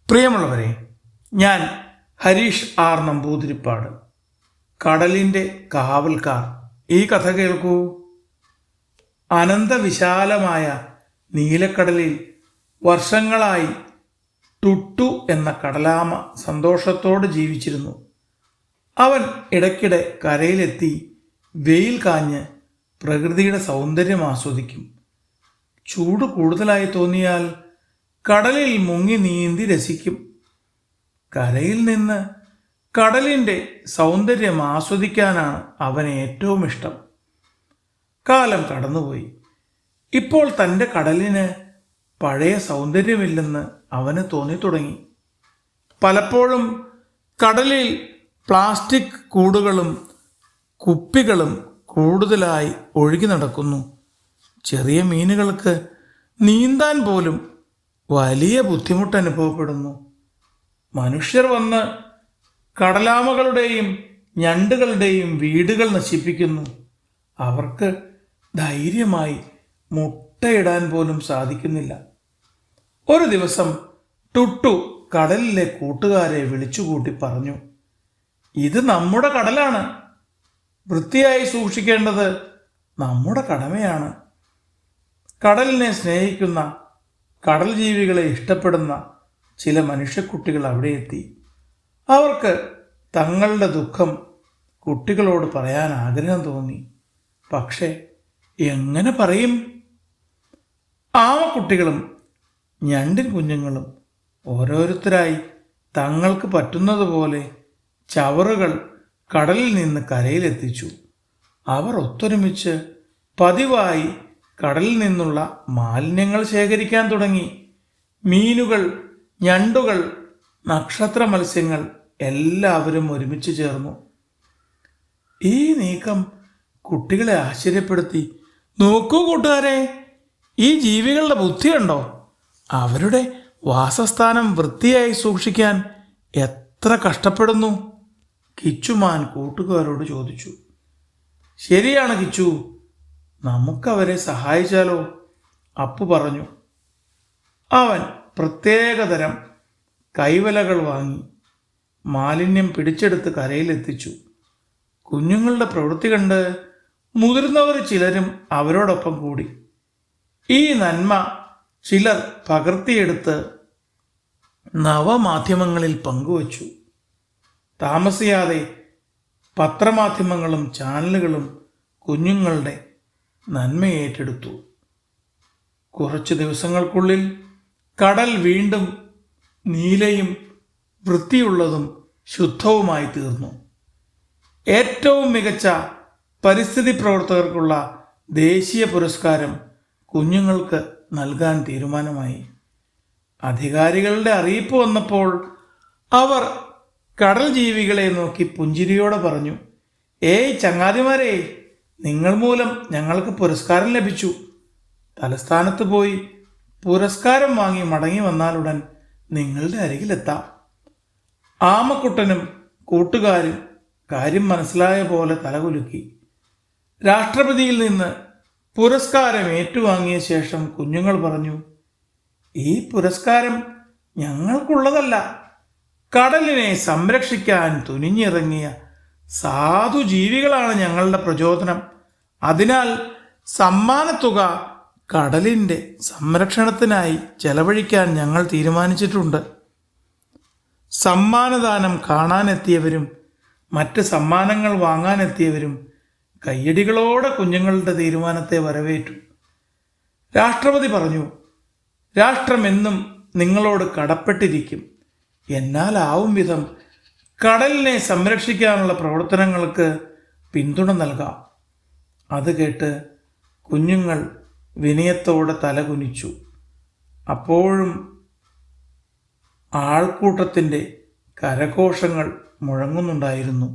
പ്രിയമുള്ളവരെ, ഞാൻ ഹരീഷ് ആർ നമ്പൂതിരിപ്പാട്, കടലിൻ്റെ കാവൽക്കാർ. ഈ കഥ കേൾക്കൂ. അനന്തവിശാലമായ നീലക്കടലിൽ വർഷങ്ങളായി ടുട്ടു എന്ന കടലാമ സന്തോഷത്തോടെ ജീവിച്ചിരുന്നു. അവൻ ഇടയ്ക്കിടെ കരയിലെത്തി വെയിൽ കാഞ്ഞ് പ്രകൃതിയുടെ സൗന്ദര്യം ആസ്വദിക്കും. ചൂട് കൂടുതലായി തോന്നിയാൽ കടലിൽ മുങ്ങി നീന്തി രസിക്കും. കരയിൽ നിന്ന് കടലിൻ്റെ സൗന്ദര്യം ആസ്വദിക്കാനാണ് അവന് ഏറ്റവും ഇഷ്ടം. കാലം കടന്നുപോയി. ഇപ്പോൾ തൻ്റെ കടലിന് പഴയ സൗന്ദര്യമില്ലെന്ന് അവന് തോന്നിത്തുടങ്ങി. പലപ്പോഴും കടലിൽ പ്ലാസ്റ്റിക് കൂടുകളും കുപ്പികളും കൂടുതലായി ഒഴുകി നടക്കുന്നു. ചെറിയ മീനുകൾക്ക് നീന്താൻ പോലും വലിയ ബുദ്ധിമുട്ട് അനുഭവപ്പെടുന്നു. മനുഷ്യർ വന്ന് കടലാമകളുടെയും ഞണ്ടുകളുടെയും വീടുകൾ നശിപ്പിക്കുന്നു. അവർക്ക് ധൈര്യമായി മുട്ടയിടാൻ പോലും സാധിക്കുന്നില്ല. ഒരു ദിവസം ടുട്ടു കടലിലെ കൂട്ടുകാരെ വിളിച്ചുകൂട്ടി പറഞ്ഞു, ഇത് നമ്മുടെ കടലാണ്. വൃത്തിയായി സൂക്ഷിക്കേണ്ടത് നമ്മുടെ കടമയാണ്. കടലിനെ സ്നേഹിക്കുന്ന, കടൽ ജീവികളെ ഇഷ്ടപ്പെടുന്ന ചില മനുഷ്യക്കുട്ടികൾ അവിടെ എത്തി. അവർക്ക് തങ്ങളുടെ ദുഃഖം കുട്ടികളോട് പറയാൻ ആഗ്രഹം തോന്നി. പക്ഷേ എങ്ങനെ പറയും? ആമക്കുട്ടികളും ഞണ്ടിൻ കുഞ്ഞുങ്ങളും ഓരോരുത്തരായി തങ്ങൾക്ക് പറ്റുന്നതുപോലെ ചവറുകൾ കടലിൽ നിന്ന് കരയിലെത്തിച്ചു. അവർ ഒത്തൊരുമിച്ച് പതിവായി കടലിൽ നിന്നുള്ള മാലിന്യങ്ങൾ ശേഖരിക്കാൻ തുടങ്ങി. മീനുകൾ, ഞണ്ടുകൾ, നക്ഷത്ര മത്സ്യങ്ങൾ എല്ലാവരും ഒരുമിച്ച് ചേർന്നു. ഈ നീക്കം കുട്ടികളെ ആശ്ചര്യപ്പെടുത്തി. നോക്കൂ കൂട്ടുകാരെ, ഈ ജീവികളുടെ ബുദ്ധിയുണ്ടോ? അവരുടെ വാസസ്ഥാനം വൃത്തിയായി സൂക്ഷിക്കാൻ എത്ര കഷ്ടപ്പെടുന്നു. കിച്ചുമാൻ കൂട്ടുകാരോട് ചോദിച്ചു. ശരിയാണ് കിച്ചു, നമുക്കവരെ സഹായിച്ചാലോ? അപ്പു പറഞ്ഞു. അവൻ പ്രത്യേകതരം കൈവലകൾ വാങ്ങി മാലിന്യം പിടിച്ചെടുത്ത് കരയിലെത്തിച്ചു. കുഞ്ഞുങ്ങളുടെ പ്രവൃത്തി കണ്ട് മുതിർന്നവർ ചിലരും അവരോടൊപ്പം കൂടി. ഈ നന്മ ചിലർ പകർത്തിയെടുത്ത് നവമാധ്യമങ്ങളിൽ പങ്കുവച്ചു. താമസിയാതെ പത്രമാധ്യമങ്ങളും ചാനലുകളും കുഞ്ഞുങ്ങളുടെ നന്മ ഏറ്റെടുത്തു. കുറച്ച് ദിവസങ്ങൾക്കുള്ളിൽ കടൽ വീണ്ടും നീലയും വൃത്തിയുള്ളതും ശുദ്ധവുമായി തീർന്നു. ഏറ്റവും മികച്ച പരിസ്ഥിതി പ്രവർത്തകർക്കുള്ള ദേശീയ പുരസ്കാരം കുഞ്ഞുങ്ങൾക്ക് നൽകാൻ തീരുമാനമായി. അധികാരികളുടെ അറിയിപ്പ് വന്നപ്പോൾ അവർ കടൽ ജീവികളെ നോക്കി പുഞ്ചിരിയോടെ പറഞ്ഞു, ഏയ് ചങ്ങാതിമാരെ, നിങ്ങൾ മൂലം ഞങ്ങൾക്ക് പുരസ്കാരം ലഭിച്ചു. തലസ്ഥാനത്ത് പോയി പുരസ്കാരം വാങ്ങി മടങ്ങി വന്നാലുടൻ നിങ്ങളുടെ അരികിലെത്താം. ആമക്കുട്ടനും കൂട്ടുകാരും കാര്യം മനസ്സിലായ പോലെ തലകുലുക്കി. രാഷ്ട്രപതിയിൽ നിന്ന് പുരസ്കാരം ഏറ്റുവാങ്ങിയ ശേഷം കുഞ്ഞുങ്ങൾ പറഞ്ഞു, ഈ പുരസ്കാരം ഞങ്ങൾക്കുള്ളതല്ല. കടലിനെ സംരക്ഷിക്കാൻ തുനിഞ്ഞിറങ്ങിയ സാധു ജീവികളാണ് ഞങ്ങളുടെ പ്രചോദനം. അതിനാൽ സമ്മാനത്തുക കടലിൻ്റെ സംരക്ഷണത്തിനായി ചെലവഴിക്കാൻ ഞങ്ങൾ തീരുമാനിച്ചിട്ടുണ്ട്. സമ്മാനദാനം കാണാനെത്തിയവരും മറ്റ് സമ്മാനങ്ങൾ വാങ്ങാനെത്തിയവരും കയ്യടികളോടെ കുഞ്ഞുങ്ങളുടെ തീരുമാനത്തെ വരവേറ്റു. രാഷ്ട്രപതി പറഞ്ഞു, രാഷ്ട്രമെന്നും നിങ്ങളോട് കടപ്പെട്ടിരിക്കും. എന്നാലാവും വിധം കടലിനെ സംരക്ഷിക്കാനുള്ള പ്രവർത്തനങ്ങൾക്ക് പിന്തുണ നൽകാം. അത് കേട്ട് കുഞ്ഞുങ്ങൾ വിനയത്തോടെ തലകുനിച്ചു. അപ്പോഴും ആൾക്കൂട്ടത്തിൻ്റെ കരഘോഷങ്ങൾ മുഴങ്ങുന്നുണ്ടായിരുന്നു.